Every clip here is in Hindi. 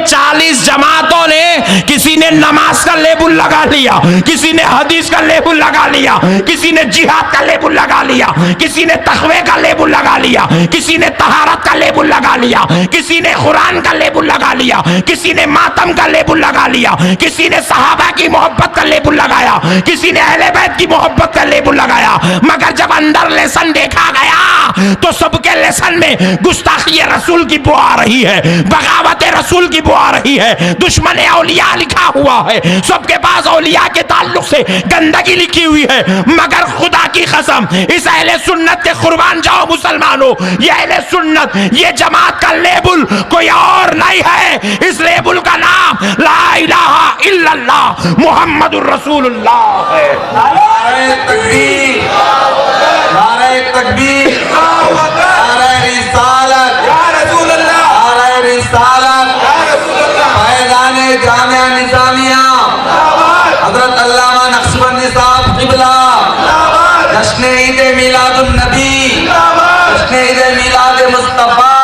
40 जमातों ने, किसी ने नमाज का लेबुल लगा लिया, किसी ने हदीस का लेबुल लगा लिया, किसी ने जिहाद का लेबुल लगा लिया, किसी ने तकवे का लेबुल लगा लिया, किसी ने तहारत का लेबुल लगा लिया, किसी ने कुरान का लेबुल लगा लिया, किसी ने मातम का लेबुल लगा लिया, किसी ने सहाबा की मोहब्बत का लेबुल लगाया, किसी ने अहले बैत की मोहब्बत का लेबुल लगाया। मगर जब अंदर लेसन देखा गया तो सबके लेसन में गुस्ताखी रसूल की बो आ रही है, बगावत रसूल की बो आ रही है, दुश्मन औलिया लिखा हुआ है, सबके पास औलिया के ताल्लुक से गंदगी लिखी हुई है। मगर खुदा की कसम, इस अहले सुन्नत के कुर्बान जाओ मुसलमानों, ये अहले सुन्नत, ये जमात का लेबुल कोई और नहीं है। इस लेबुल का नाम ला इलाहा इल्लल्लाह मुहम्मदुर रसूलुल्लाह है। नारे तकबीर, नारे तकबीर, नारे रिसालत, नारे रिसालत, फैज़ाने जामिया निज़ामिया, हज़रत अल्लामा नक्शबंदी साहब क़िबला, जश्न ईद मिलादुन नबी, जश्न ईद मिलाद मुस्तफ़ा।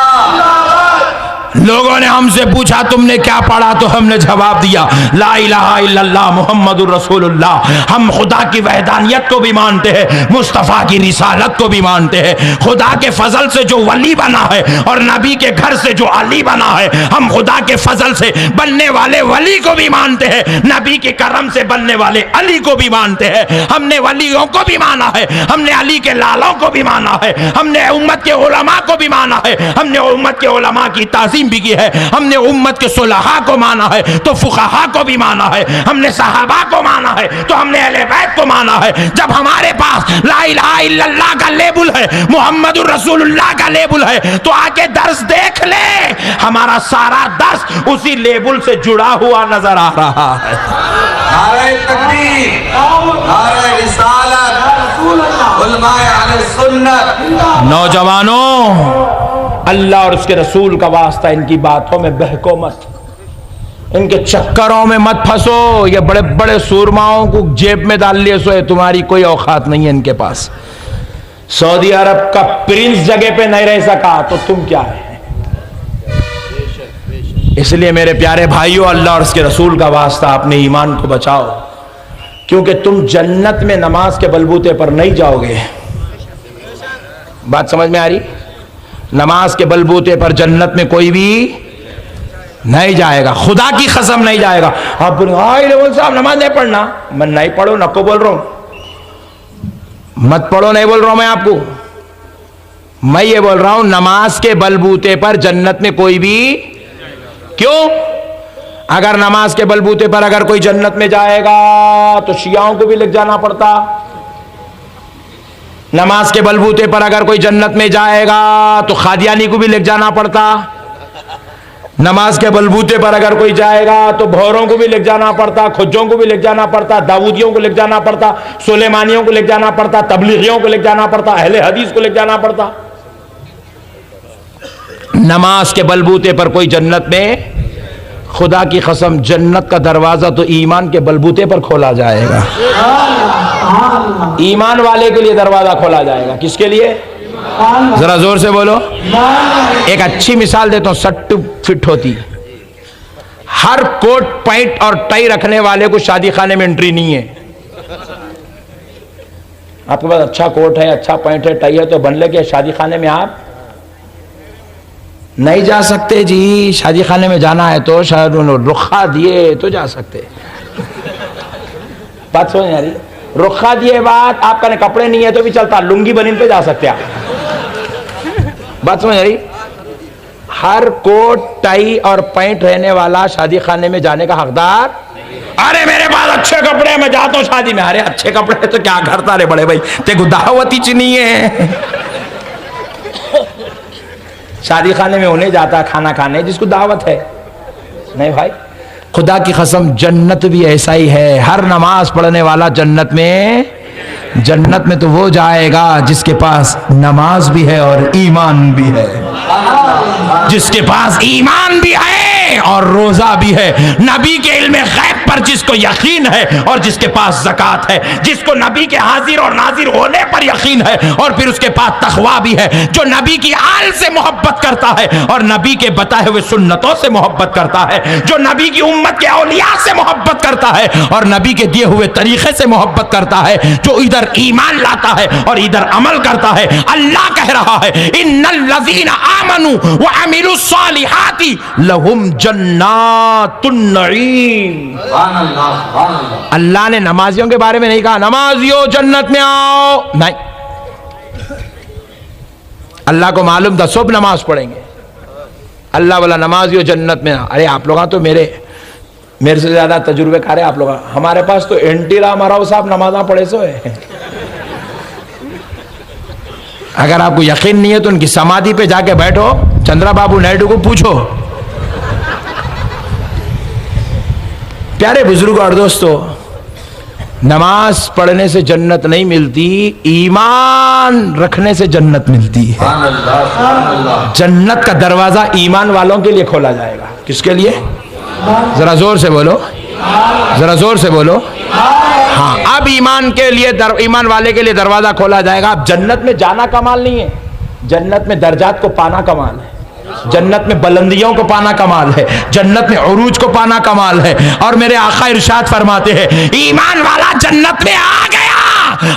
लोगों ने हमसे पूछा तुमने क्या पढ़ा, तो हमने जवाब दिया ला इलाहा इल्लल्लाह मुहम्मदुर रसूलुल्लाह। हम खुदा की वहदानियत को भी मानते हैं, मुस्तफ़ा की रिसालत को भी मानते हैं। खुदा के फजल से जो वली बना है और नबी के घर से जो अली बना है, हम खुदा के फजल से बनने वाले वली को भी मानते हैं, नबी के करम से बनने वाले अली को भी मानते हैं। हमने वलियों को भी माना है, हमने अली के लालों को भी माना है, हमने उम्मत के उलमा को भी माना है, हमने उम्मत के उलमा की ताज़ीम भी की है, हमने उम्मत के सुलहा को माना है तो फुक़हा को भी माना है, हमने सहाबा को माना है तो हमने अहले बैत को माना है। जब हमारे पास ला इलाहा इल्लल्लाह का लेबुल है, मुहम्मदुर रसूलुल्लाह का लेबुल है, तो आके दर्स देख ले, हमारा सारा दर्स उसी लेबुल से जुड़ा हुआ नजर आ रहा है। नारे तकबीर, नारे रिसालत, उलमाए अहले सुन्नत। नौजवानों, अल्लाह और उसके रसूल का वास्ता इनकी बातों में बहको मत, इनके चक्करों में मत फंसो। ये बड़े बड़े सूरमाओं को जेब में डाल लिए सोए, तुम्हारी कोई औकात नहीं है इनके पास। सऊदी अरब का प्रिंस जगह पे नहीं रह सका तो तुम क्या है। इसलिए मेरे प्यारे भाइयों, अल्लाह और उसके रसूल का वास्ता अपने ईमान को बचाओ, क्योंकि तुम जन्नत में नमाज के बलबूते पर नहीं जाओगे। बात समझ में आ रही? नमाज के बलबूते पर जन्नत में कोई भी नहीं जाएगा, खुदा की कसम नहीं जाएगा। आप साहब नमाज नहीं पढ़ना, मैं नहीं पढ़ो नको बोल रहा हूं, मत पढ़ो नहीं बोल रहा हूं मैं आपको, मैं ये बोल रहा हूं नमाज के बलबूते पर जन्नत में कोई भी। क्यों? अगर नमाज के बलबूते पर अगर कोई जन्नत में जाएगा तो शियाओं को भी लग जाना पड़ता, नमाज के बलबूते पर अगर कोई जन्नत में जाएगा तो खादियानी को भी ले जाना पड़ता, नमाज के बलबूते पर अगर कोई जाएगा तो भौरों को भी ले जाना पड़ता, खुज्जों को भी ले जाना पड़ता, दाऊदियों को ले जाना पड़ता, सुलेमानियों को ले जाना पड़ता, तबलीगियों को ले जाना पड़ता, अहले हदीस को ले जाना पड़ता। नमाज के बलबूते पर कोई जन्नत में, खुदा की कसम जन्नत का दरवाजा तो ईमान के बलबूते पर खोला जाएगा। ईमान वाले के लिए दरवाजा खोला जाएगा। किसके लिए? जरा जोर से बोलो। एक अच्छी मिसाल देता हूं, सट फिट होती, हर कोट पैंट और टाई रखने वाले को शादी खाने में एंट्री नहीं है। आपके पास अच्छा कोट है, अच्छा पैंट है, टाई है, तो बन लगे शादी खाने में आप नहीं जा सकते जी। शादी खाने में जाना है तो शायद रुखा दिए तो जा सकते। बात समझ आ रही? रुखा दिए बात, आपका ने कपड़े नहीं है तो भी चलता, लुंगी बनीन पे जा सकते आप। बात समझ आ रही? हर कोट टाई और पैंट रहने वाला शादी खाने में जाने का हकदार। अरे मेरे पास अच्छे कपड़े हैं, मैं जाता हूं शादी में। अरे अच्छे कपड़े तो क्या करता रे बड़े भाई, तेरे दावती च नहीं है। शादी खाने में उन्हें जाता खाना खाने जिसको दावत है। नहीं भाई, खुदा की कसम जन्नत भी ऐसा ही है। हर नमाज पढ़ने वाला जन्नत में तो वो जाएगा जिसके पास नमाज भी है और ईमान भी है, जिसके पास ईमान भी है और रोजा भी है, नबी के इल्म गैब पर पर जिसको यकीन है और जिसके पास ज़कात है, जिसको नबी के हाजिर और नाजिर होने पर यकीन है और फिर उसके पास तकवा भी है, जो नबी की आल से मोहब्बत करता है और नबी के बताए हुए सुन्नतों से मोहब्बत करता है, जो नबी की उम्मत के औलिया से मोहब्बत करता है और नबी के दिए हुए तरीके से मोहब्बत करता है, जो इधर ईमान लाता है और इधर अमल करता है। अल्लाह कह रहा है इन्नल लज़ीना आमनू व अमिलुस सालिहाति लहुम जन्नातुन नईम। अल्लाह ने नमाजियों के बारे में नहीं कहा नमाजियों जन्नत में आओ, नहीं। अल्लाह को मालूम था सब नमाज पढ़ेंगे। अल्लाह वाला नमाजियों जन्नत में आओ। अरे आप लोग तो मेरे से ज्यादा तजुर्बेकार है आप लोग। हमारे पास तो एनटी रामाराव साहब नमाजा पढ़े सो है। अगर आपको यकीन नहीं है तो उनकी समाधि पे जाके बैठो, चंद्रबाबू नायडू को पूछो। प्यारे बुजुर्ग और दोस्तों, नमाज पढ़ने से जन्नत नहीं मिलती, ईमान रखने से जन्नत मिलती है। जन्नत का दरवाजा ईमान वालों के लिए खोला जाएगा। किसके लिए? जरा जोर से बोलो, जरा जोर से बोलो। हाँ, अब ईमान के लिए ईमान वाले के लिए दरवाजा खोला जाएगा। अब जन्नत में जाना कमाल नहीं है, जन्नत में दर्जात को पाना कमाल है, जन्नत में बुलंदियों को पाना कमाल है, जन्नत में उरूज को पाना कमाल है। और मेरे आका इरशाद फरमाते हैं ईमान वाला जन्नत में आ गया,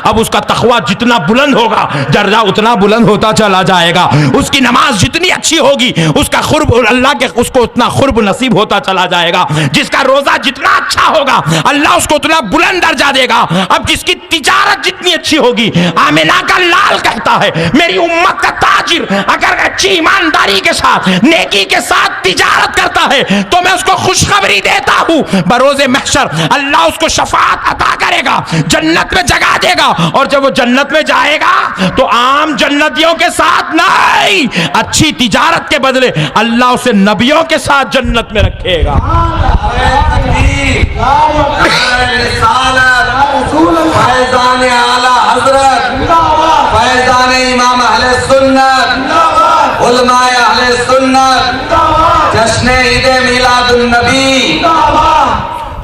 अब उसका तकवा जितना बुलंद होगा दर्जा उतना बुलंद होता चला जाएगा। उसकी नमाज जितनी अच्छी होगी उसका खुर्ब अल्लाह के उसको उतना खुर्ब नसीब होता चला जाएगा। जिसका रोजा जितना अच्छा होगा अल्लाह उसको उतना बुलंद दर्जा देगा। अब जिसकी तिजारत जितनी अच्छी होगी, आमिना का लाल कहता है मेरी उम्मत का ताजिर अगर अच्छी ईमानदारी के साथ नेकी के साथ तिजारत करता है तो मैं उसको खुशखबरी देता हूं बरोज़े महशर अल्लाह उसको शफाअत अता करेगा, जन्नत में जगह देगा। और जब वो जन्नत में जाएगा तो आम जन्नतियों के साथ नहीं, अच्छी तिजारत के बदले अल्लाह उसे नबियों के साथ जन्नत में रखेगा। फैज़ान आला हज़रत, फैज़ान इमाम अहले सुन्नत, उलमाए अहले सुन्नत, जश्न ईद मिलादुन नबी।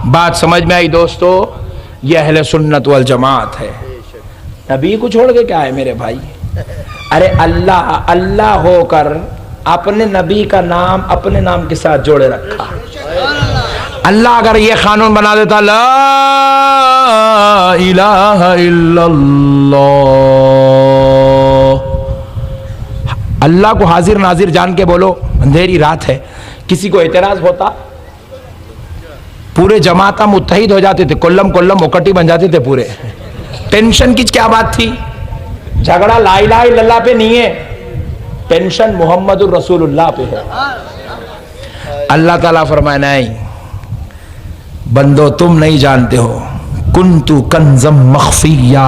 बात समझ में आई दोस्तों? ये अहले सुन्नत वल जमात है। नबी को छोड़ के क्या है मेरे भाई? अरे अल्लाह अल्लाह होकर अपने नबी का नाम अपने नाम के साथ जोड़े रखा। अल्लाह अगर ये कानून बना देता ला इलाहा इल्लल्लाह, अल्लाह को हाजिर नाजिर जान के बोलो, अंधेरी रात है, किसी को एतराज होता? पूरे जमाता मुत्तहिद हो जाते थे, कोल्लम कोल्लम मुकट्टी बन जाते थे पूरे। टेंशन की क्या बात थी? झगड़ा ला इलाहा इल्लल्लाह पे नहीं है, टेंशन मुहम्मदुर रसूलुल्लाह पे है। अल्लाह ताला फरमाया नहीं बंदो तुम नहीं जानते हो, कुन्तु कंज़म मख्फिया,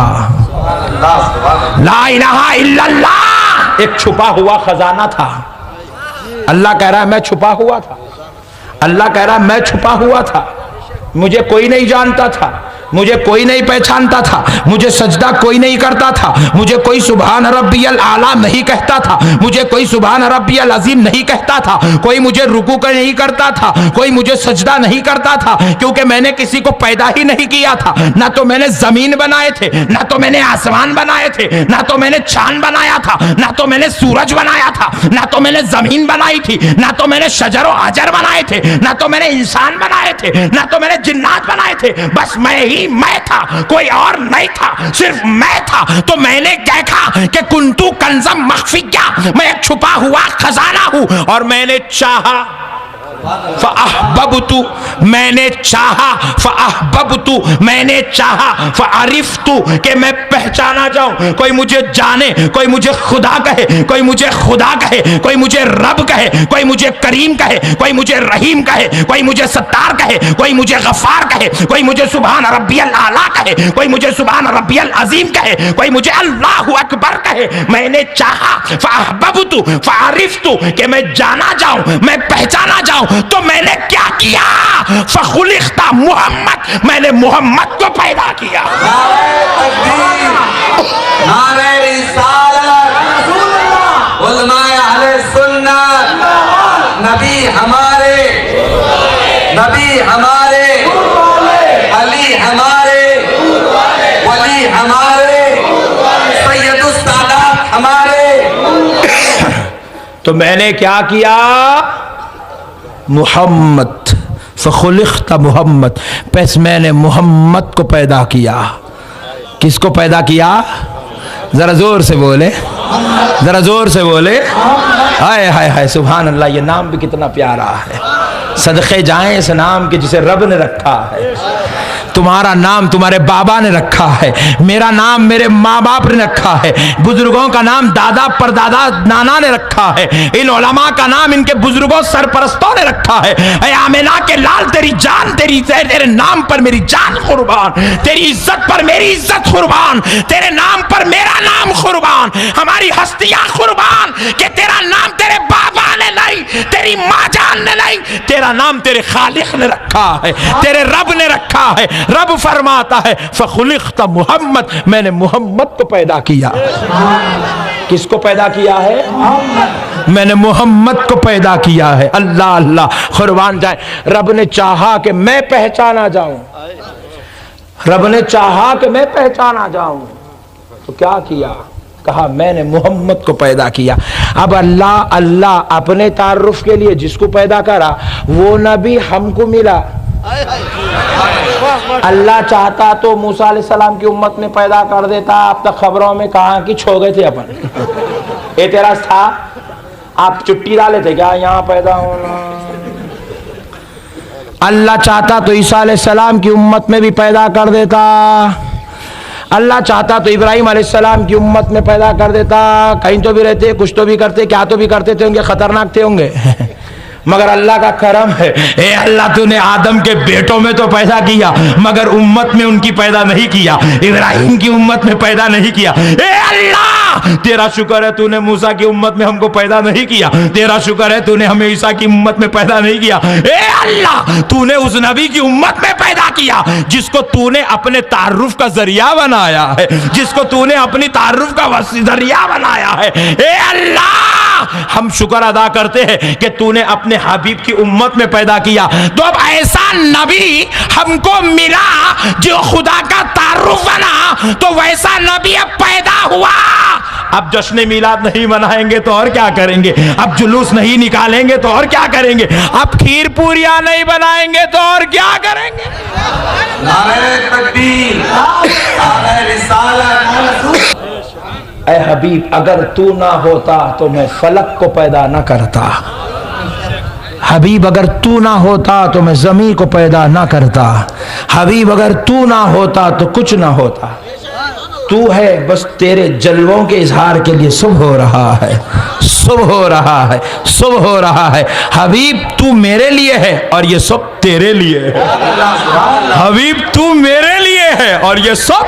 ला इलाहा इल्लल्लाह एक छुपा हुआ खजाना था। अल्लाह कह रहा है मैं छुपा हुआ था, अल्लाह कह रहा है मैं छुपा हुआ था, मुझे कोई नहीं जानता था, मुझे कोई नहीं पहचानता था, मुझे सजदा कोई नहीं करता था, मुझे कोई सुभान रब्बियल आला नहीं कहता था, मुझे कोई सुभान रब्बियल अजीम नहीं कहता था, कोई मुझे रुकू कर नहीं करता था, कोई मुझे सजदा नहीं करता था, क्योंकि मैंने किसी को पैदा ही नहीं किया था। ना तो मैंने जमीन बनाए थे, ना तो मैंने आसमान बनाए थे, ना तो मैंने चांद बनाया था, ना तो मैंने सूरज बनाया था, ना तो मैंने जमीन बनाई थी, ना तो मैंने शजर और अजर बनाए थे, ना तो मैंने इंसान बनाए थे, ना तो मैंने जिन्नात बनाए थे। बस मैं था, कोई और नहीं था, सिर्फ मैं था। तो मैंने देखा कि कुंतु कंज़म मख्फिया, मैं एक छुपा हुआ खजाना हूं और मैंने चाहा फ़अहबब्तु, मैंने चाहा फ़अहबब्तु, मैंने चाहा फ़अरिफ़्तु कि मैं पहचाना जाऊं। कोई मुझे जाने, कोई मुझे खुदा कहे, कोई मुझे खुदा कहे, कोई मुझे रब कहे, कोई मुझे करीम कहे, कोई मुझे रहीम कहे, कोई मुझे सत्तार कहे, कोई मुझे गफ्फार कहे, कोई मुझे सुभान रब्बियल आला कहे, कोई मुझे सुभान रब्बियल अजीम कहे, कोई मुझे अल्लाहु अकबर कहे। मैंने चाहा फ़अहबब्तु फ़अरिफ़्तु कि मैं जाना जाऊं, मैं पहचाना जाऊं। तो मैंने क्या किया? फ़ख़ुलिक़्ता मुहम्मद, मैंने मोहम्मद को पैदा किया। नारे रिसालत, उलमाए अहले सुन्नत, नबी हमारे, नबी हमारे तो मैंने क्या किया, मुहम्मद, फखुलिख्ता मोहम्मद, बस मैंने मोहम्मद को पैदा किया। किसको पैदा किया? जरा जोर से बोले, जरा जोर से बोले। हाय हाय हाय, सुभान अल्लाह। ये नाम भी कितना प्यारा है। सदक़े जाएं इस नाम के जिसे रब ने रखा है। तुम्हारा नाम तुम्हारे बाबा ने रखा है, मेरा नाम मेरे माँ बाप ने रखा है, बुजुर्गों का नाम दादा परदादा नाना ने रखा है, इन उलमा का नाम इनके बुजुर्गों सरपरस्तों ने रखा है। ऐ आमिना के लाल, तेरी जान, तेरे नाम पर मेरी जान कुर्बान, तेरी इज्जत पर मेरी इज्जत कुर्बान, तेरे नाम पर मेरा नाम कुर्बान, हमारी हस्तियां कुर्बान कि तेरा नाम तेरे बाबा ने नहीं, तेरी माँ जान ने नहीं, तेरा नाम तेरे खालिक ने रखा है, तेरे रब ने रखा है। रब फरमाता है फखुलिख्ता मोहम्मद, मैंने मोहम्मद को पैदा किया। किसको पैदा किया है? मैंने मोहम्मद को पैदा किया है। अल्लाह अल्लाह, कुर्बान जाए। रब ने चाहा कि मैं पहचाना जाऊं, रब ने चाहा कि मैं पहचाना जाऊं, तो क्या किया? कहा मैंने मोहम्मद को पैदा किया। अब अल्लाह अल्लाह अपने तारुफ के लिए जिसको पैदा करा वो नबी हमको मिला। अल्लाह चाहता तो मूसा अलैहिस्सलाम की उम्मत में पैदा कर देता। अब तक खबरों में कहा कि छो गए थे अपन। एतराज था, आप चुट्टी डाले थे क्या यहाँ पैदा होना? अल्लाह चाहता तो ईसा अलैहिस्सलाम की उम्मत में भी पैदा कर देता। अल्लाह चाहता तो इब्राहिम अलैहिस्सलाम की उम्मत में पैदा कर देता। कहीं तो भी रहते, कुछ तो भी करते, क्या तो भी करते थे होंगे, खतरनाक थे होंगे। मगर अल्लाह का करम है, ए अल्लाह तूने आदम के बेटों में तो पैदा किया मगर उम्मत में उनकी पैदा नहीं किया, इब्राहिम की उम्मत में पैदा नहीं किया। ए अल्लाह तेरा शुक्र है तूने मूसा की उम्मत में हमको पैदा नहीं किया, तेरा शुक्र है तूने हमें ईसा की उम्मत में पैदा नहीं किया। ए अल्लाह तूने उस नबी की उम्मत में पैदा किया जिसको तूने अपने तारुफ का जरिया बनाया है, जिसको तूने अपनी तारुफ का जरिया बनाया है। ए अल्लाह हम शुक्र अदा करते हैं कि तूने अपने हबीब की उम्मत में पैदा किया। तो अब ऐसा नबी हमको मिला जो खुदा का तारुफ बना, तो वैसा नबी अब पैदा हुआ। अब जश्न मिलाद नहीं मनाएंगे तो और क्या करेंगे? अब जुलूस नहीं निकालेंगे तो और क्या करेंगे? अब खीर पूरियां नहीं बनाएंगे तो और क्या करेंगे? नारे तकबीर, नारे रिसालत। ऐ हबीब अगर तू ना होता तो मैं फलक को पैदा ना करता। हबीब अगर तू ना होता तो मैं ज़मीन को पैदा ना करता। हबीब अगर तू ना होता तो कुछ ना होता। तू है बस तेरे जलवों के इजहार के लिए शुभ हो रहा है, शुभ हो रहा है, शुभ हो रहा है। हबीब तू मेरे लिए है और ये सब तेरे लिए है। हबीब तू मेरे लिए है और ये सब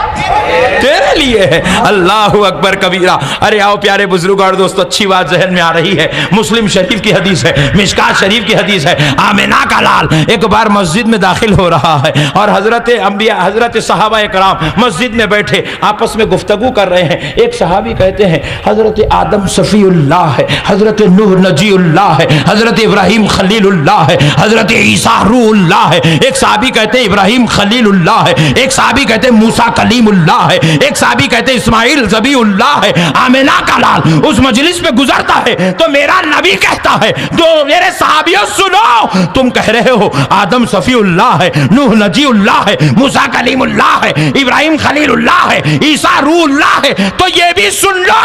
तेरे लिए है। अल्लाह अकबर कबीरा। अरे आओ प्यारे बुजुर्ग और दोस्तों, अच्छी बात जहन में आ रही है। मुस्लिम शरीफ की हदीस है, मिशकात शरीफ की हदीस है। आमिना का लाल एक बार मस्जिद में दाखिल हो रहा है और हजरत अंबिया, हजरत सहाबा इकराम मस्जिद में बैठे आपस में गुफ्तगू कर रहे हैं। एक सहाबी कहते हैं हजरत आदम सफीउल्लाह है, हजरत नूह नजीउल्लाह है, हजरत इब्राहिम खलीलुल्लाह है, हजरत ईसा रूहुल्लाह है। एक सहाबी कहते इब्राहिम खलीलुल्लाह है, एक सहाबी कहते मूसा कलीमुल्लाह है, एक सहाबी कहते इस्माइल ज़बीउल्लाह है। आमिना का लाल उस मजलिस में गुजरता है तो मेरा नबी कहता है, दो मेरे सहाबियों सुनो, तुम कह रहे हो आदम सफीउल्लाह है, नूह नजीउल्लाह है, मूसा कलीमुल्लाह है, इब्राहिम खलीलुल्लाह है, ईसा रूहुल्लाह है, तो ये भी सुन लो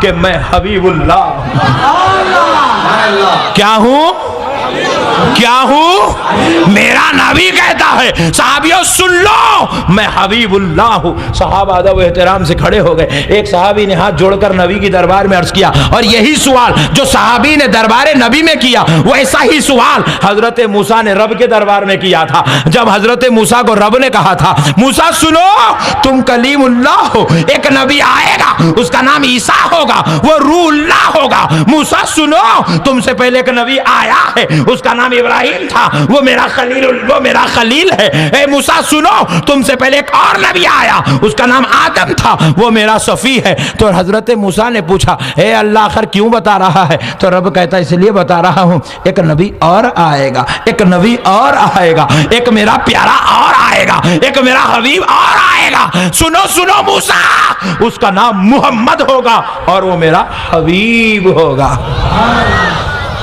कि मैं हबीबुल्लाह क्या हूं, क्या हूं? मेरा नबी कहता है सहाबियों सुन लो मैं हबीबुल्लाह हूं। सहाबा अदब एहतराम से खड़े हो गए। एक सहाबी ने हाथ जोड़कर नबी की दरबार में अर्ज किया और यही सवाल जो सहाबी ने दरबार नबी में किया वैसा ही सवाल हजरत मूसा ने रब के दरबार में किया था। जब हजरत मूसा को रब ने कहा था मूसा सुनो तुम कलीमुल्लाह हो, एक नबी आएगा उसका नाम ईसा होगा, वो रूहुल्लाह होगा। मूसा सुनो तुमसे पहले एक नबी आया है उसका नाम इब्राहिम था, वो मेरा खलील है। ए मूसा सुनो तुमसे पहले एक और नबी आया उसका नाम आदम था, वो मेरा सफी है। तो हजरत मूसा ने पूछा ए अल्लाह आखिर क्यों बता रहा है? तो रब कहता है इसलिए बता रहा हूं एक नबी और आएगा, एक नबी और आएगा, एक मेरा प्यारा और आएगा। आएगा, एक मेरा हबीब और आएगा। सुनो सुनो मूसा, उसका नाम मोहम्मद होगा और वो मेरा हबीब होगा।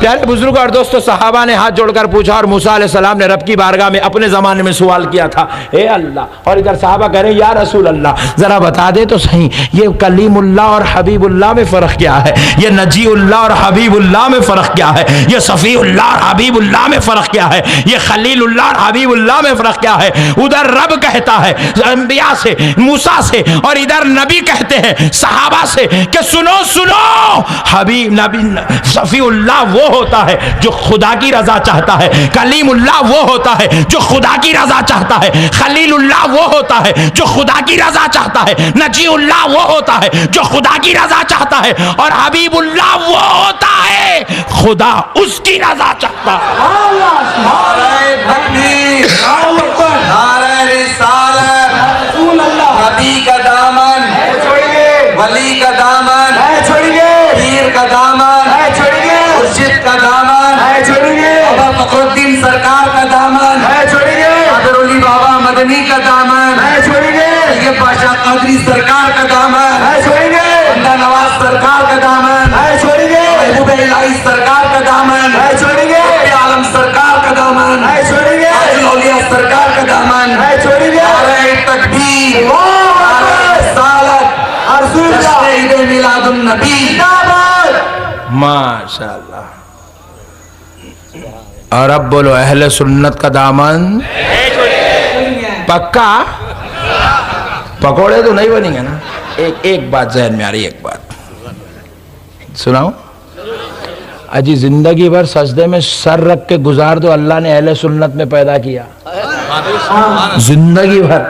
प्यारे बुजुर्ग और दोस्तों, सहाबा ने हाथ जोड़कर पूछा और मूसा अलैहिस्सलाम ने रब की बारगाह में अपने जमाने में सवाल किया था, ए अल्लाह। और इधर सहाबा कह रहे हैं, या रसूल अल्लाह जरा बता दे तो सही, ये कलीमुल्लाह और हबीबुल्लाह में फर्क क्या है? ये नजीउल्लाह और हबीबुल्लाह में फर्क क्या है? ये सफीउल्लाह और हबीबुल्लाह में फर्क क्या है? ये खलीलुल्लाह और हबीबुल्लाह में फर्क क्या है? उधर रब कहता है अंबिया से, मूसा से, और इधर नबी कहते हैं सहाबा से कि सुनो सुनो, हबीब नबी सफीउल्लाह वो होता है जो खुदा की रजा चाहता है, कलीमुल्लाह वो होता है जो खुदा की रजा चाहता है, खलीलुल्लाह वो होता है जो खुदा की रजा चाहता है, नजीउल्लाह वो होता है जो खुदा की रजा चाहता है, और हबीबुल्लाह वो होता है खुदा उसकी रजा चाहता है। नारे तकबीर, नारे रिसालत, नबी का दामन वली का दामन पीर का दामन मुर्शिद का दामन बाबा फखरुद्दीन सरकार का दामन कादरौली बाबा मदनी का दामन ये बादशाह कादरी सरकार का दामन बंदा नवाज सरकार का दामन महबूब इलाही सरकार का दामन आलम सरकार का दामन ताजुल औलिया सरकार का दामन नारे तकबीर, नारे रिसालत, जश्न ईद मिलादुन नबी। माशाअल्लाह। और अब बोलो अहले सुन्नत का दामन पक्का। पकोड़े तो नहीं बनेंगे ना। एक बात जहन में आ रही, एक बात सुनाओ। अजी जिंदगी भर सजदे में सर रख के गुजार दो, अल्लाह ने अहले सुन्नत में पैदा किया जिंदगी भर।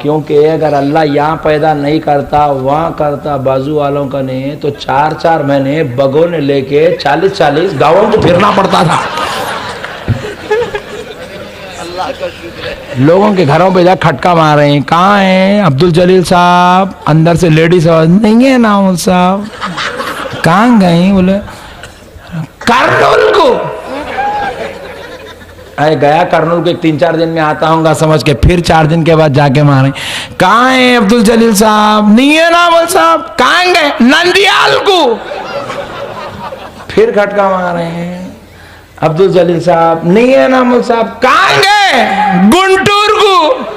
क्योंकि अगर अल्लाह यहाँ पैदा नहीं करता वहाँ करता बाजू वालों का नहीं, तो 4-4 महीने बगोने लेके 40-40 गांवों को फिरना पड़ता था। लोगों के घरों पे जा खटका मार रहे हैं, कहाँ हैं अब्दुल जलील साहब? अंदर से लेडीज आवाज, नहीं है नामुल साहब, कहाँ गए? बोले कर्नूल को। अरे गया कर्नूल को, 3-4 दिन में आता हूँ समझ के, फिर 4 दिन के बाद जाके मारे, कहाँ है अब्दुल जलील साहब? नहीं है नामुल साहब, कहाँ गए? नंदियाल को। फिर खटका मारे हैं, अब्दुल जलील साहब नहीं है नामुल साहब, कहाँ गए? गुंटूर को।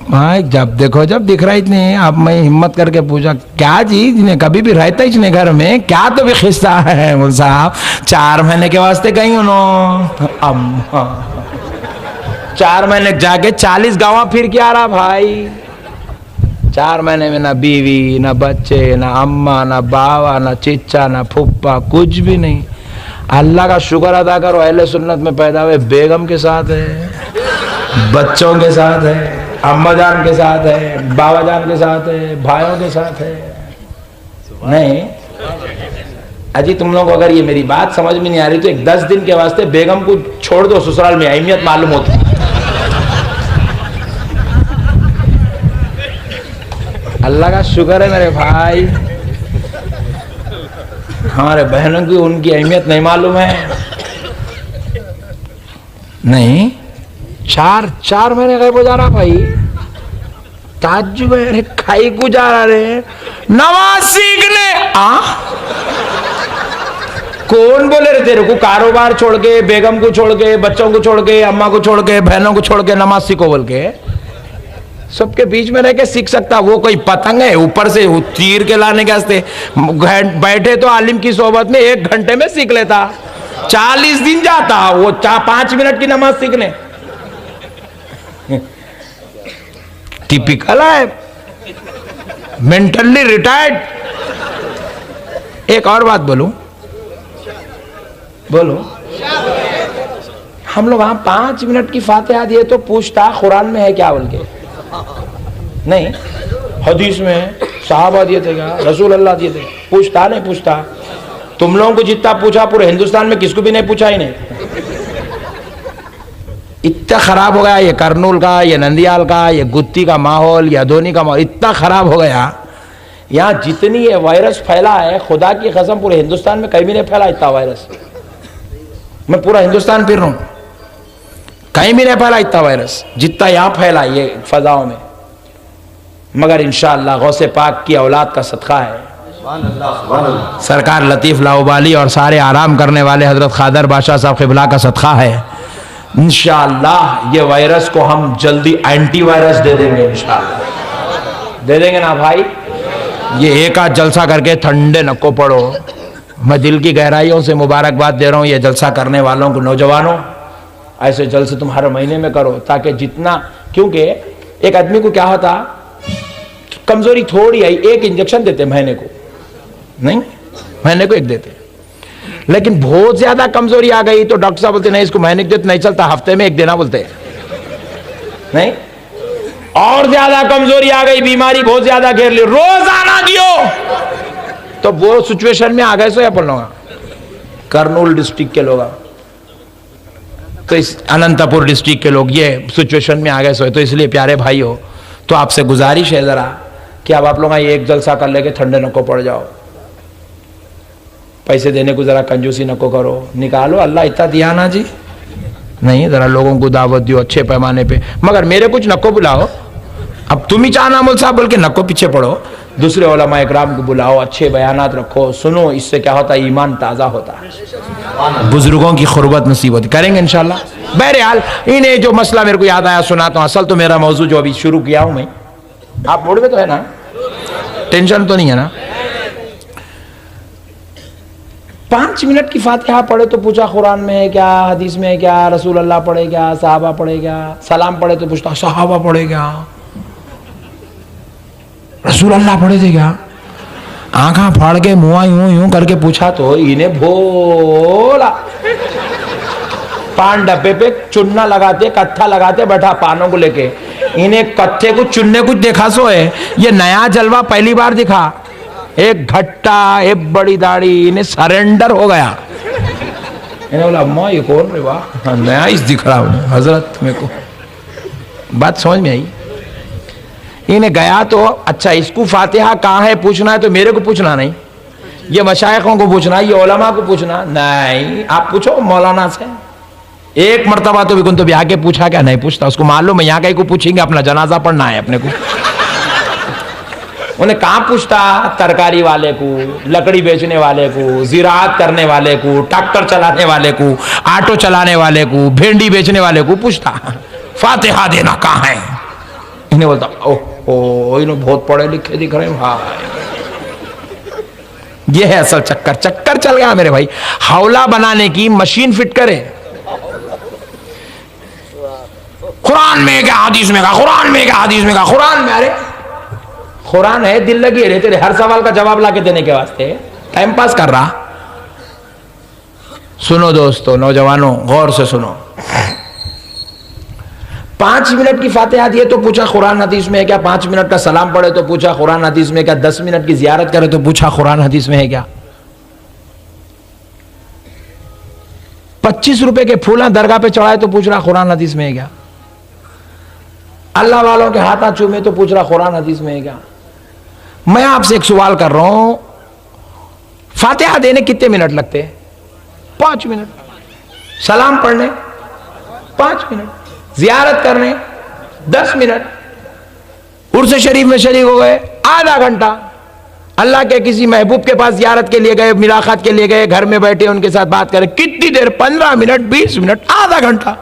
भाई जब देखो जब दिख रहा ही नहीं। अब मैं हिम्मत करके पूछा, क्या जी जिन्हें कभी भी रहता ही नहीं घर में, क्या तो भी खिस्सा है मुल साहब? 4 महीने के वास्ते कहीं उन्होंने 4 महीने जाके 40 गाँव फिर क्या रहा भाई? 4 महीने में ना बीवी, ना बच्चे, ना अम्मा, ना बावा, ना चिच्चा, ना फुप्पा, कुछ भी नहीं। अल्लाह का शुक्र अदा करो, अहले सुन्नत में पैदा हुए बेगम के साथ है, बच्चों के साथ है, अम्मा जान के साथ है, बाबा जान के साथ है, भाइयों के साथ है। नहीं अजी तुम लोगों को अगर ये मेरी बात समझ में नहीं आ रही तो एक 10 दिन के वास्ते बेगम को छोड़ दो, ससुराल में अहमियत मालूम होती। अल्लाह का शुक्र है मेरे भाई, हमारे बहनों की उनकी अहमियत नहीं मालूम है। नहीं 4 महीने गए वो जा रहा भाई, ताज्जुब है, अरे खाई को जा रहा रे नमाज सीखने। कौन बोले रे तेरे को कारोबार छोड़ के, बेगम को छोड़ के, बच्चों को छोड़ के, अम्मा को छोड़ के, बहनों को छोड़ के नमाज सीखो बोल के? सबके बीच में रह के सीख सकता? वो कोई पतंग है ऊपर से तीर के लाने के वास्ते? बैठे तो आलिम की सोबत में 1 घंटे में सीख लेता, 40 दिन जाता वो 5 मिनट की नमाज सीखने। टिपिकल है, मेंटली रिटायर्ड। एक और बात बोलूं, बोलो, हम लोग वहां 5 मिनट की फातिहा दिए तो पूछता कुरान में है क्या बोल के? नहीं, हदीस में साहबा दिए थे क्या, रसूल अल्लाह दिए थे? पूछता नहीं पूछता। तुम लोगों को जितना पूछा पूरे हिंदुस्तान में किसको भी नहीं पूछा ही नहीं। इतना खराब हो गया ये कर्नूल का, ये नंदियाल का, ये गुत्ती का माहौल, ये अदोनी का माहौल इतना खराब हो गया। यहाँ जितनी ये वायरस फैला है, खुदा की कसम पूरे हिंदुस्तान में कहीं भी नहीं फैला इतना वायरस। मैं पूरा हिंदुस्तान फिर रहा हूँ, कहीं भी नहीं फैला इतना वायरस जितना यहां फैला ये फजाओं में। मगर इंशाअल्लाह गौसे पाक की औलाद का सदका है, सरकार लतीफ़ लाउबाली और सारे आराम करने वाले हजरत खादर बादशाह साहब क़िबला का सदका है। इंशाअल्लाह ये वायरस को हम जल्दी एंटीवायरस दे देंगे, इंशाअल्लाह दे देंगे ना भाई। ये एक आध जलसा करके ठंडे नको पड़ो। मैं दिल की गहराइयों से मुबारकबाद दे रहा हूँ ये जलसा करने वालों को। नौजवानों, ऐसे जलसे तुम हर महीने में करो ताकि जितना, क्योंकि एक आदमी को क्या होता, कमजोरी थोड़ी आई, एक इंजेक्शन देते महीने को, नहीं महीने को एक देते। लेकिन बहुत ज्यादा कमजोरी आ गई तो डॉक्टर साहब बोलते नहीं इसको महीने को देते नहीं चलता, हफ्ते में एक देना बोलते नहीं। और ज्यादा कमजोरी आ गई, बीमारी बहुत ज्यादा घेर ली, रोजाना दियो। तो वो सिचुएशन में आ गए सो या पढ़ करनूल डिस्ट्रिक्ट के लोग, तो इस अनंतपुर डिस्ट्रिक्ट के लोग ये सिचुएशन में आ गए सो। तो इसलिए प्यारे भाई हो, तो आपसे गुजारिश है जरा कि अब आप लोग ये एक जलसा कर लेके ठंडे नको पड़ जाओ। पैसे देने को जरा कंजूसी नको करो, निकालो, अल्लाह इतना दिया ना जी, नहीं जरा लोगों को दावत दियो अच्छे पैमाने पे। मगर मेरे कुछ नको बुलाओ, अब तुम ही चाहना मोल साहब बोल के नको पीछे पड़ो, दूसरे उलमा इकराम को बुलाओ, अच्छे बयानात रखो, सुनो, इससे क्या होता है ईमान ताज़ा होता है, बुजुर्गों की खुरबत नसीब होती। करेंगे इंशाल्लाह। बहरहाल इन्हें जो मसला मेरे को याद आया सुनाता हूँ। असल तो मेरा मौजू जो अभी शुरू किया हूँ मैं, आप मूड में तो है ना, टेंशन तो नहीं है ना। 5 मिनट की फातिहा पढ़े तो पूछा कुरान में है क्या, हदीस में है क्या, रसूल अल्लाह पढ़े क्या, साहबा पढ़े क्या। सलाम पढ़े तो पूछता साहबा पढ़े क्या, रसूल अल्लाह पढ़े थे क्या। आंखा फाड़ के मुआ यूं यूं करके पूछा तो इन्हें भोला पान डब्बे पे चुन्ना लगाते, कत्था लगाते बैठा पानों को लेके, इन्हें कत्थे को चुनने कुछ देखा सो है। ये नया जलवा पहली बार दिखा, एक घट्टा एक बड़ी दाढ़ी, इन्हें सरेंडर हो गया। इन्हें बोला अम्मा ये कौन रे, वाह नया इस दिख रहा हूँ हजरत, मेरे को बात समझ में आई। इन्हें गया तो अच्छा इसको फातिहा कहाँ है पूछना है तो मेरे को पूछना नहीं, ये मशाइखों को पूछना, ये उलमा को पूछना नहीं, आप पूछो मौलाना से। एक मर्तबा तो भी भी आके पूछा क्या, नहीं पूछता, उसको मालूम है यहाँ कहीं को पूछेंगे अपना जनाजा पढ़ना है अपने को। उन्हें कहाँ पूछता, तरकारी वाले को, लकड़ी बेचने वाले को, जिरात करने वाले को, ट्रैक्टर चलाने वाले को, ऑटो चलाने वाले को, भिंडी बेचने वाले को पूछता फातिहा देना कहाँ है। इन्हें बोलता ओह इन्हें बहुत पढ़े लिखे दिख रहे हैं भाई। ये है असल चक्कर, चक्कर चल गया मेरे भाई। हौला बनाने की मशीन फिट करे, कुरान में क्या हदीस में का, कुरान में क्या हदीस में का, कुरान में, अरे कुरान है दिल लगी रहे तेरे हर सवाल का जवाब लाके देने के वास्ते, टाइम पास कर रहा। सुनो दोस्तों, नौजवानों गौर से सुनो, 5 मिनट की फातिहा दिए तो पूछा कुरान हदीस में है क्या, 5 मिनट का सलाम पढ़े तो पूछा कुरान हदीस में क्या, 10 मिनट की जियारत करे तो पूछा कुरान हदीस में है क्या, 25 रुपए के फूला दरगाह पे चढ़ाए तो पूछ रहा कुरान हदीस में है क्या, अल्लाह वालों के हाथ चूमे तो पूछ रहा कुरान हदीस में है क्या। मैं आपसे एक सवाल कर रहा हूं, फातिहा देने कितने मिनट लगते हैं, 5 मिनट, सलाम पढ़ने 5 मिनट, जियारत करने 10 मिनट, उर्स शरीफ में शरीक हो गए आधा घंटा, अल्लाह के किसी महबूब के पास जियारत के लिए गए, मुलाकात के लिए गए, घर में बैठे उनके साथ बात करें, कितनी देर, 15 मिनट, 20 मिनट, आधा घंटा।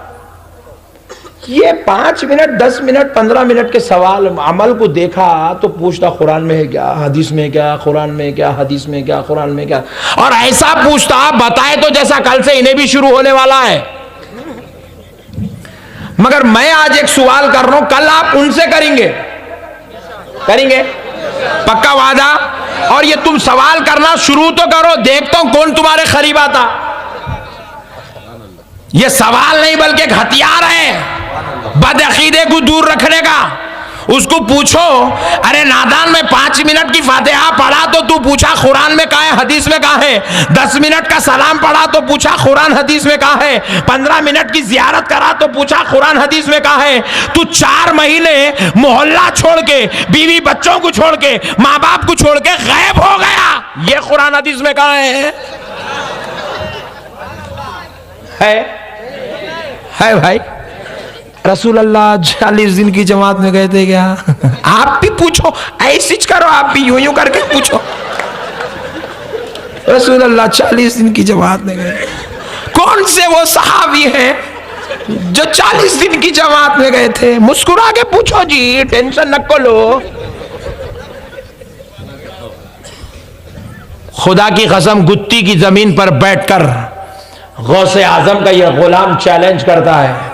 ये 5 मिनट, 10 मिनट, 15 मिनट के सवाल अमल को देखा तो पूछता कुरान में है क्या, हदीस में क्या, कुरान में क्या, हदीस में क्या, कुरान में क्या, और ऐसा पूछता बताए तो जैसा कल से इन्हें भी शुरू होने वाला है। मगर मैं आज एक सवाल कर रहा हूं, कल आप उनसे करेंगे पक्का वादा। और ये तुम सवाल करना शुरू तो करो, देखता हूं कौन तुम्हारे करीब आता। ये सवाल नहीं बल्कि एक हथियार है बदअकीदे को दूर रखने का। उसको पूछो, अरे नादान में 5 मिनट की फातिहा पढ़ा तो तू पूछा कुरान में कहा है, हदीस में कहा है, 10 मिनट का सलाम पढ़ा तो पूछा कुरान हदीस में कहा है, 15 मिनट की जियारत करा तो पूछा कुरान हदीस में कहा है। तू 4 महीने मोहल्ला छोड़ के, बीवी बच्चों को छोड़ के, माँ बाप को छोड़ के गायब हो गया, ये कुरान हदीस में कहा है भाई। रसूल अल्लाह 40 दिन की जमात में गए थे क्या? आप भी पूछो, ऐसी करो, आप भी यूं यूं करके पूछो। रसूल अल्लाह 40 दिन की जमात में गए। कौन से वो सहाबी हैं जो 40 दिन की जमात में गए थे? मुस्कुरा के पूछो जी, टेंशन न लो। खुदा की कसम, गुत्ती की जमीन पर बैठकर गौसे आजम का यह गुलाम चैलेंज करता है।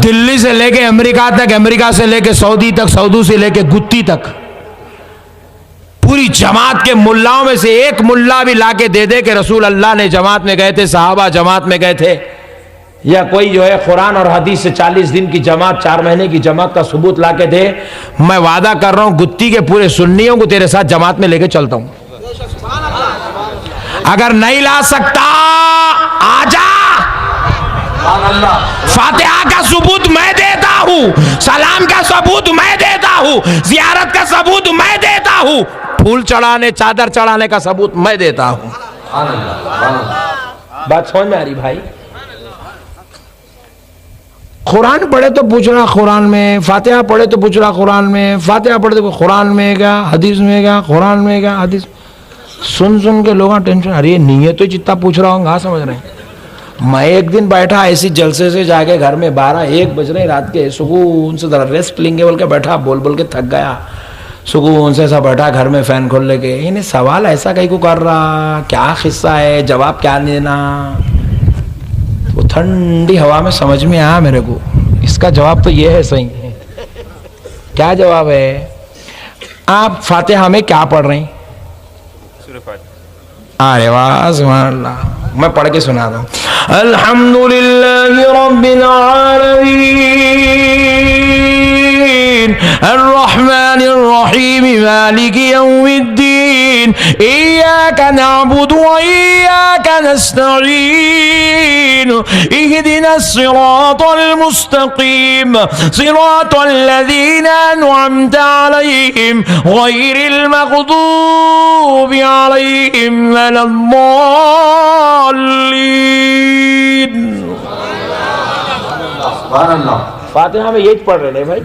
दिल्ली से लेके अमेरिका तक, अमेरिका से लेके सऊदी तक, सऊदी से लेके गुत्ती तक, पूरी जमात के मुल्लाओं में से एक मुल्ला भी लाके दे दे कि रसूल अल्लाह ने जमात में गए थे, सहाबा जमात में गए थे, या कोई जो है कुरान और हदीस से 40 दिन की जमात, 4 महीने की जमात का सबूत लाके दे, मैं वादा कर रहा हूं गुत्ती के पूरे सुन्नियों को तेरे साथ जमात में लेके चलता हूं। अगर नहीं ला सकता आजा, फातिहा का सबूत मैं देता हूं, सलाम का सबूत मैं देता हूं, जियारत का सबूत मैं देता हूं, फूल चढ़ाने, चादर चढ़ाने का सबूत मैं देता हूं। बात समझ में आ रही भाई? कुरान पढ़े तो पूछ रहा कुरान में, फातिहा पढ़े तो पूछ रहा कुरान में, फातिहा पढ़े तो कुरान में क्या, हदीस में क्या, कुरान में क्या, हदीस। सुन सुन के लोग टेंशन, अरे नहीं तो जितना पूछ रहा हूँ, समझ रहे हैं। मैं एक दिन बैठा ऐसी जलसे से जाके घर में 12-1 बज रहे रात के, सुकून से जरा रेस्ट लेंगे बोल के बैठा, बोल बोल के थक गया, सुकून से ऐसा बैठा घर में फैन खोल लेके, इन्हें सवाल ऐसा कहीं को कर रहा, क्या किस्सा है, जवाब क्या देना। वो ठंडी हवा में समझ में आया मेरे को, इसका जवाब तो ये है सही है। क्या जवाब है? आप फातिहा में क्या पढ़ रहे हैं? अरे वाह सुभान अल्लाह, मैं पढ़ के सुना दूं। अल्हम्दुलिल्लाहि रब्बिल आलमीन अर्रहमानिर रहीम मालिकि यौमिद्दीन इय्याका नअबुदु व इय्याका नस्तईन इहदिनस सिरातल मुस्तकीम सिरातल लज़ीना अनअमता अलैहिम गैरिल मग़दूबि अलैहिम वलद्दाल्लीन। फातिहा में यही पढ़ रहे हैं भाई,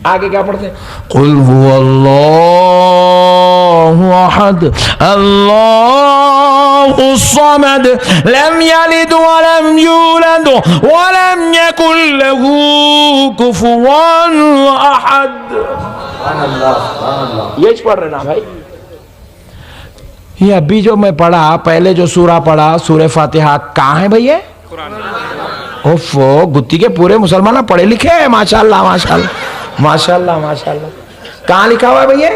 आगे क्या पढ़ते हैं? कुल हुवल्लाहु अहद अल्लाहु समद लम यलिद व लम यूलद व लम यकुल लहू कुफुवन अहद। ये पढ़ रहे ना भाई। ये अभी जो मैं पढ़ा, पहले जो सूरा पढ़ा, सूरे फातिहा, कहाँ है भैया? ओफो, गुत्ती के पूरे मुसलमान पढ़े लिखे हैं, माशाल्लाह माशाल्लाह माशाल्लाह माशाल्लाह। कहाँ लिखा हुआ है भैया?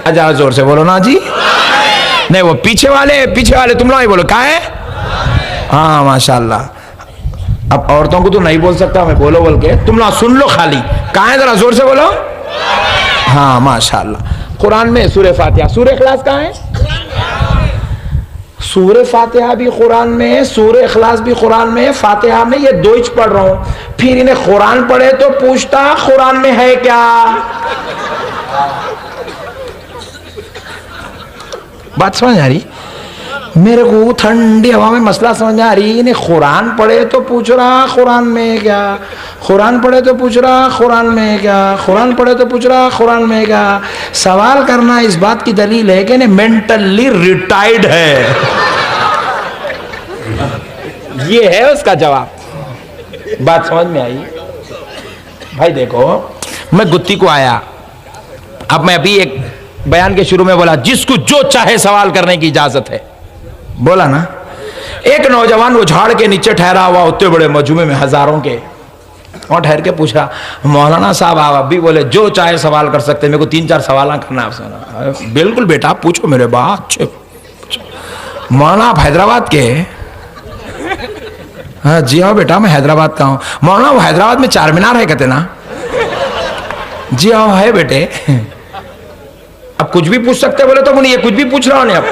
अच्छा जोर से बोलो ना जी। नहीं, वो पीछे वाले तुम लोग ही बोलो, कहाँ है? हाँ माशाल्लाह। अब औरतों को तो नहीं बोल सकता मैं, बोलो बोल के, तुम लोग सुन लो खाली। कहाँ है? जरा जोर से बोलो। हाँ माशाल्लाह। कुरान में सूरे फातिहा, सूरे इखलास कहाँ है? सूरे फातिहा भी कुरान में है, सूरे इखलास भी कुरान में है, फातिहा में। ये दो ही पढ़ रहा हूं। फिर इन्हें कुरान पढ़े तो पूछता कुरान में है क्या? बात समझ आ रही? मेरे को ठंडी हवा में मसला समझ आ रही। इन्हें कुरान पढ़े तो पूछ रहा कुरान में क्या, कुरान पढ़े तो पूछ रहा कुरान में क्या, कुरान पढ़े तो पूछ रहा कुरान में क्या। सवाल करना इस बात की दलील है कि इन्हें मेंटली रिटायर्ड है। ये है उसका जवाब। बात समझ में आई भाई? देखो, मैं गुत्ती को आया, अब मैं अभी एक बयान के शुरू में बोला जिसको जो चाहे सवाल करने की इजाजत है, बोला ना। एक नौजवान वो झाड़ के नीचे ठहरा हुआ, उतने बड़े मजमे में हजारों के, और ठहर के पूछा, मौलाना साहब आप भी बोले जो चाहे सवाल कर सकते, मेरे को 3-4 सवाल करना आपसे। बिल्कुल बेटा पूछो मेरे बात। अच्छे मौलाना आप हैदराबाद के? हाँ जी हाँ बेटा मैं हैदराबाद का हूँ। मौलाना वो हैदराबाद में 4 मीनार है कहते ना? जी हाँ है बेटे। अब कुछ भी पूछ सकते बोले तो ये कुछ भी पूछ रहा हूँ। अब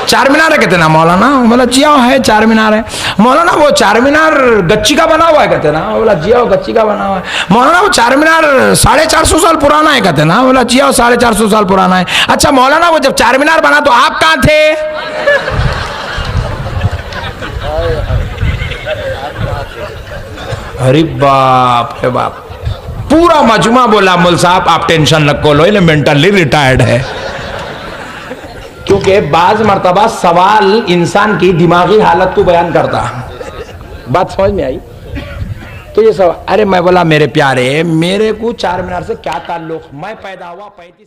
4 मीनार है कहते ना मौलाना? बोला जी हाँ है 4 मीनार है। मौलाना वो 4 मीनार गच्ची का बना हुआ है कहते ना? बोला जी हाँ गच्ची का बना हुआ है। मौलाना वो 4 मीनार 450 साल पुराना है कहते ना? बोला जी हाँ 450 साल पुराना है। अच्छा मौलाना वो जब 4 मीनार बना तो आप कहाँ थे? अरे बाप रे बाप, पूरा मजमा बोला मुल साहब आप टेंशन नको लो, ये मेंटली रिटायर्ड है। क्योंकि बाज मर्तबा सवाल इंसान की दिमागी हालत को बयान करता। बात समझ में आई? तो ये सवाल, अरे मैं बोला मेरे प्यारे, मेरे को 4 मीनार से क्या ताल्लुक, मैं पैदा हुआ 35